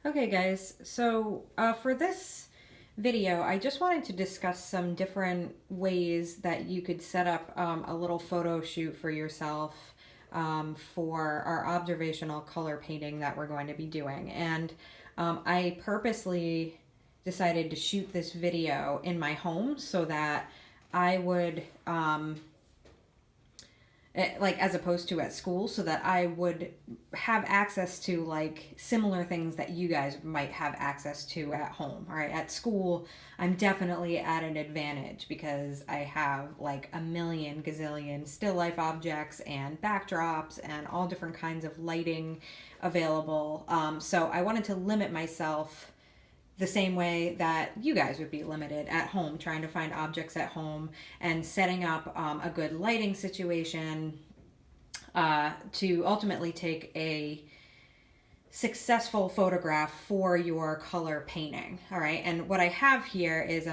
Okay guys, so for this video, I just wanted to discuss some different ways that you could set up a little photo shoot for yourself for our observational color painting that we're going to be doing. And I purposely decided to shoot this video in my home so that I would like as opposed to at school, so that I would have access to like similar things that you guys might have access to at home. All right, at school I'm definitely at an advantage because I have like a million gazillion still life objects and backdrops and all different kinds of lighting available. So I wanted to limit myself the same way that you guys would be limited at home, trying to find objects at home and setting up a good lighting situation to ultimately take a successful photograph for your color painting. All right, and what I have here is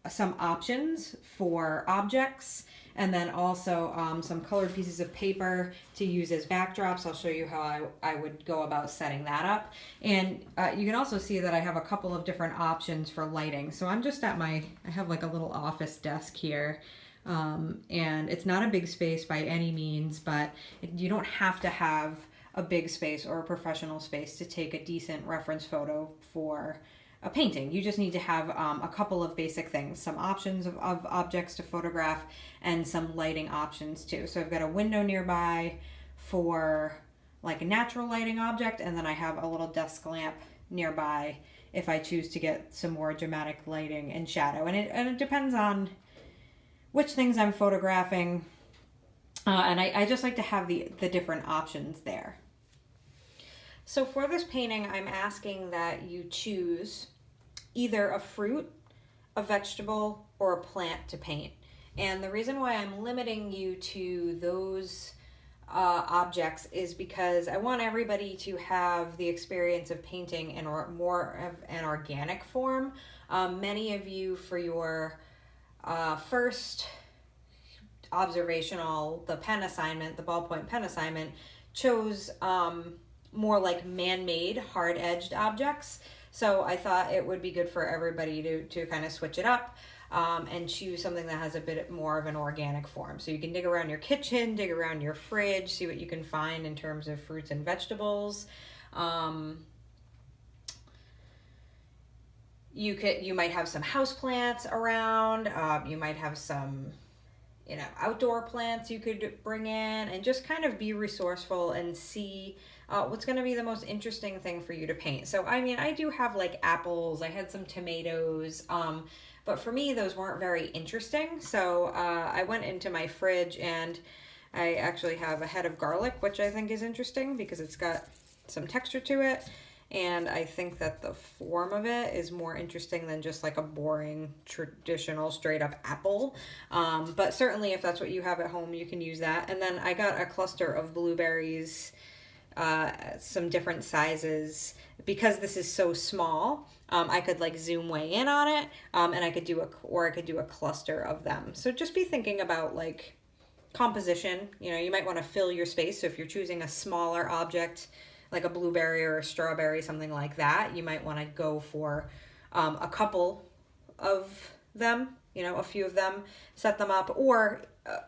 some options for objects, and then also some colored pieces of paper to use as backdrops. I'll show you how I would go about setting that up. And you can also see that I have a couple of different options for lighting. So I'm just at I have like a little office desk here. And it's not a big space by any means, but you don't have to have a big space or a professional space to take a decent reference photo for a painting. You just need to have a couple of basic things, some options of objects to photograph and some lighting options too. So I've got a window nearby for like a natural lighting object, and then I have a little desk lamp nearby if I choose to get some more dramatic lighting and shadow. And it depends on which things I'm photographing, and I just like to have the different options there. So for this painting, I'm asking that you choose either a fruit, a vegetable, or a plant to paint. And the reason why I'm limiting you to those objects is because I want everybody to have the experience of painting in more of an organic form. Many of you, for your first observational, the pen assignment, the ballpoint pen assignment, chose more like man-made, hard-edged objects. So I thought it would be good for everybody to kind of switch it up and choose something that has a bit more of an organic form. So you can dig around your kitchen, dig around your fridge, see what you can find in terms of fruits and vegetables. You might have some house plants around. You might have some outdoor plants you could bring in, and just kind of be resourceful and see what's going to be the most interesting thing for you to paint. So, I mean, I do have like apples, I had some tomatoes, but for me, those weren't very interesting. So I went into my fridge and I actually have a head of garlic, which I think is interesting because it's got some texture to it. And I think that the form of it is more interesting than just like a boring, traditional, straight up apple. But certainly if that's what you have at home, you can use that. And then I got a cluster of blueberries, some different sizes. Because this is so small, I could like zoom way in on it, and I could do a cluster of them. So just be thinking about like composition. You might want to fill your space. So if you're choosing a smaller object, like a blueberry or a strawberry, something like that, you might want to go for a couple of them, a few of them, set them up, or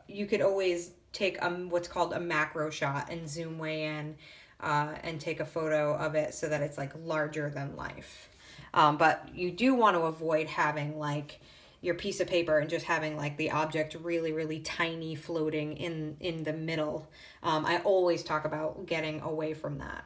you could always take what's called a macro shot and zoom way in and take a photo of it so that it's like larger than life. But you do want to avoid having like your piece of paper and just having like the object really, really tiny floating in the middle. I always talk about getting away from that.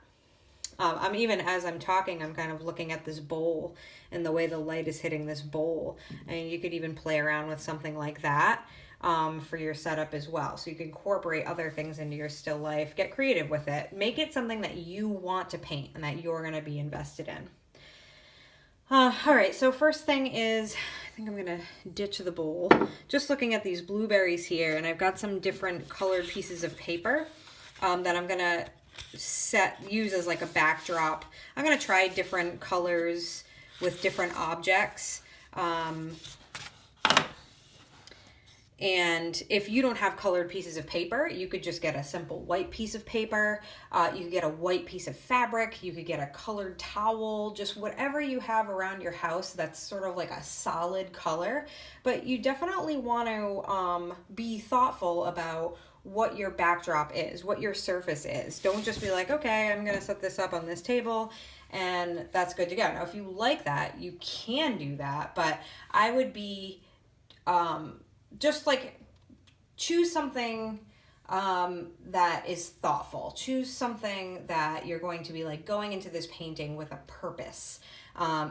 As I'm talking, I'm kind of looking at this bowl and the way the light is hitting this bowl. And you could even play around with something like that for your setup as well. So you can incorporate other things into your still life. Get creative with it. Make it something that you want to paint and that you're going to be invested in. All right, so first thing is, I think I'm going to ditch the bowl. Just looking at these blueberries here, and I've got some different colored pieces of paper that I'm going to use as like a backdrop. I'm going to try different colors with different objects. And if you don't have colored pieces of paper, you could just get a simple white piece of paper. You could get a white piece of fabric. You could get a colored towel, just whatever you have around your house that's sort of like a solid color. But you definitely want to be thoughtful about what your backdrop is, what your surface is. Don't just be like, okay, I'm going to set this up on this table and that's good to go. Now, if you like that, you can do that, but I would be just like choose something that is thoughtful. Choose something that you're going to be like going into this painting with a purpose,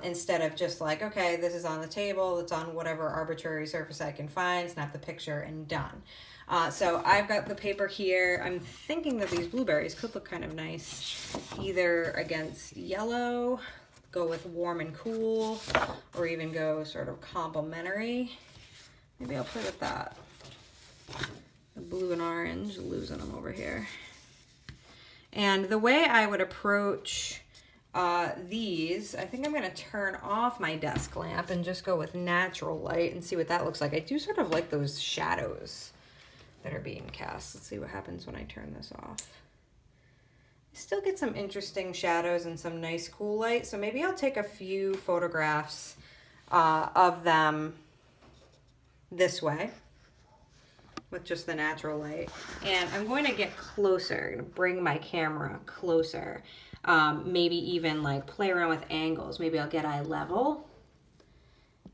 instead of just like, okay, this is on the table, it's on whatever arbitrary surface I can find, snap the picture and done. So I've got the paper here. I'm thinking that these blueberries could look kind of nice either against yellow, go with warm and cool, or even go sort of complementary. Maybe I'll play with that. The blue and orange, losing them over here. And the way I would approach these, I think I'm going to turn off my desk lamp and just go with natural light and see what that looks like. I do sort of like those shadows that are being cast. Let's see what happens when I turn this off. I still get some interesting shadows and some nice cool light, so maybe I'll take a few photographs of them this way with just the natural light. And I'm going to get closer, I'm going to bring my camera closer, maybe even like play around with angles. Maybe I'll get eye level.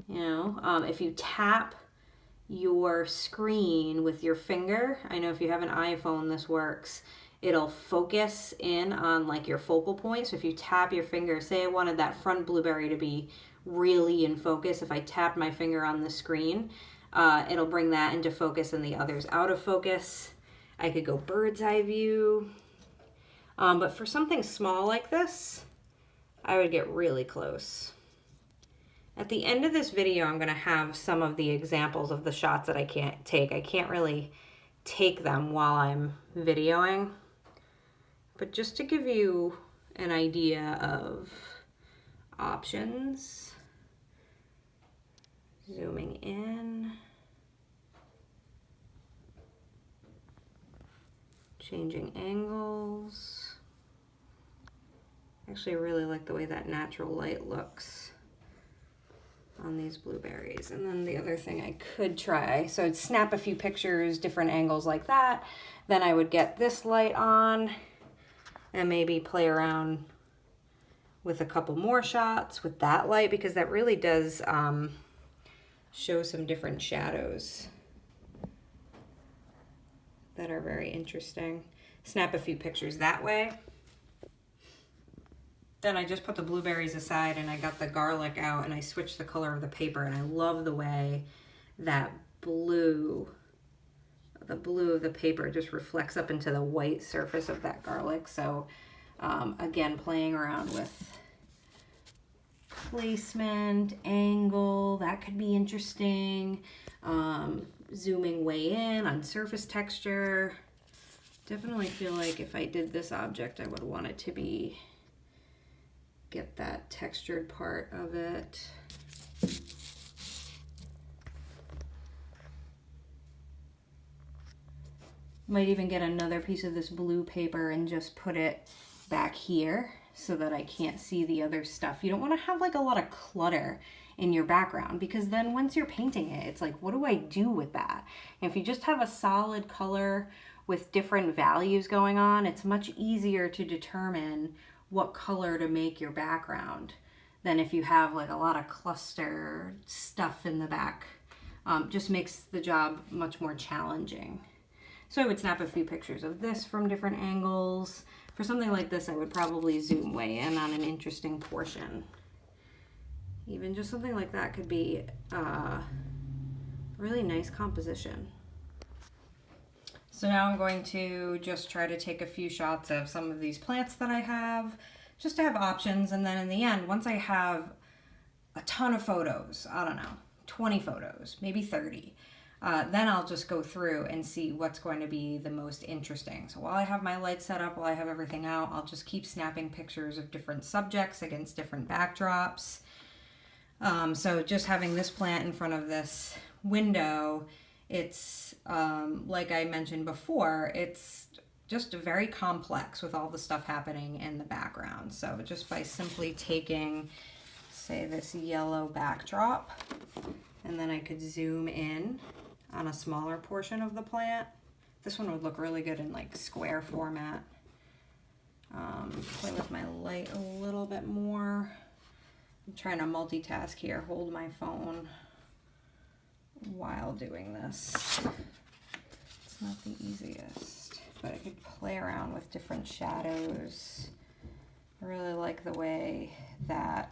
You know, if you tap your screen with your finger, I know if you have an iPhone this works, it'll focus in on like your focal point. So if you tap your finger, say I wanted that front blueberry to be really in focus, if I tapped my finger on the screen, it'll bring that into focus and the others out of focus. I could go bird's eye view, but for something small like this, I would get really close. At the end of this video, I'm going to have some of the examples of the shots that I can't take. I can't really take them while I'm videoing, but just to give you an idea of options. Zooming in, changing angles. Actually, I really like the way that natural light looks on these blueberries. And then the other thing I could try, so I'd snap a few pictures, different angles like that. Then I would get this light on and maybe play around with a couple more shots with that light, because that really does show some different shadows that are very interesting. Snap a few pictures that way. Then I just put the blueberries aside and I got the garlic out and I switched the color of the paper, and I love the way that blue, the blue of the paper just reflects up into the white surface of that garlic. So again, playing around with placement, angle, that could be interesting. Zooming way in on surface texture. Definitely feel like if I did this object, I would want it to be, get that textured part of it. Might even get another piece of this blue paper and just put it back here so that I can't see the other stuff. You don't want to have like a lot of clutter in your background, because then once you're painting it, it's like, what do I do with that? And if you just have a solid color with different values going on, it's much easier to determine what color to make your background than if you have like a lot of cluster stuff in the back. Just makes the job much more challenging. So I would snap a few pictures of this from different angles. For something like this, I would probably zoom way in on an interesting portion. Even just something like that could be a really nice composition. So now I'm going to just try to take a few shots of some of these plants that I have, just to have options. And then in the end, once I have a ton of photos, I don't know, 20 photos, maybe 30, then I'll just go through and see what's going to be the most interesting. So while I have my lights set up, while I have everything out, I'll just keep snapping pictures of different subjects against different backdrops. So just having this plant in front of this window It's, like I mentioned before, it's just very complex with all the stuff happening in the background. So just by simply taking, say, this yellow backdrop, and then I could zoom in on a smaller portion of the plant. This one would look really good in like square format. Play with my light a little bit more. I'm trying to multitask here, hold my phone while doing this. It's not the easiest, but I could play around with different shadows. I really like the way that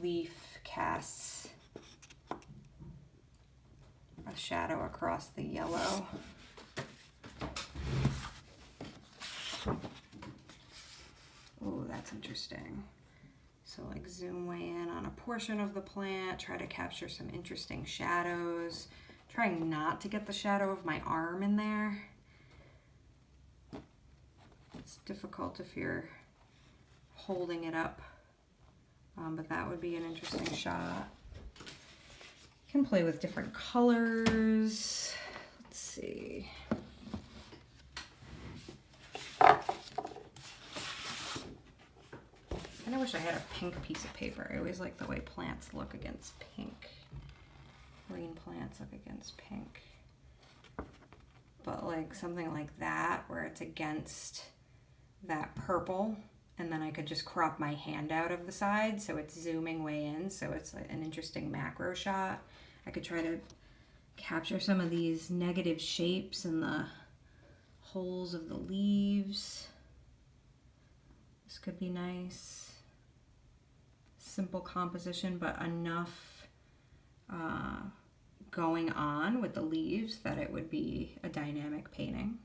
leaf casts a shadow across the yellow. Oh, that's interesting. So like zoom way in on a portion of the plant, try to capture some interesting shadows, trying not to get the shadow of my arm in there. It's difficult if you're holding it up, but that would be an interesting shot. You can play with different colors. Let's see. I wish I had a pink piece of paper. I always like the way plants look against pink. Green plants look against pink. But like something like that where it's against that purple, and then I could just crop my hand out of the side so it's zooming way in, so it's like an interesting macro shot. I could try to capture some of these negative shapes in the holes of the leaves. This could be nice. Simple composition, but enough going on with the leaves that it would be a dynamic painting.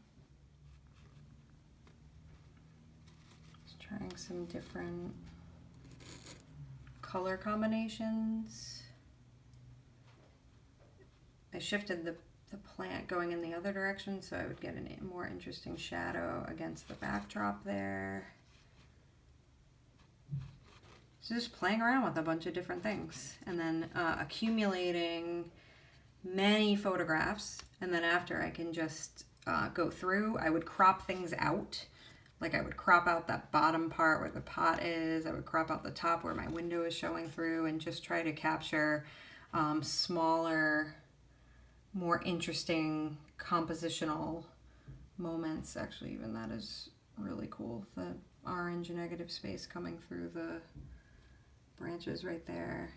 Just trying some different color combinations. I shifted the plant going in the other direction so I would get a more interesting shadow against the backdrop there. So just playing around with a bunch of different things, and then accumulating many photographs, and then after I can just go through. I would crop things out. Like I would crop out that bottom part where the pot is, I would crop out the top where my window is showing through, and just try to capture smaller, more interesting compositional moments. Actually, even that is really cool. The orange negative space coming through the branches right there.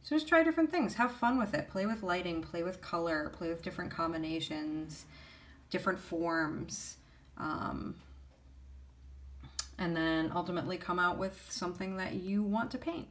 So just try different things, have fun with it, play with lighting, play with color, play with different combinations, different forms, and then ultimately come out with something that you want to paint.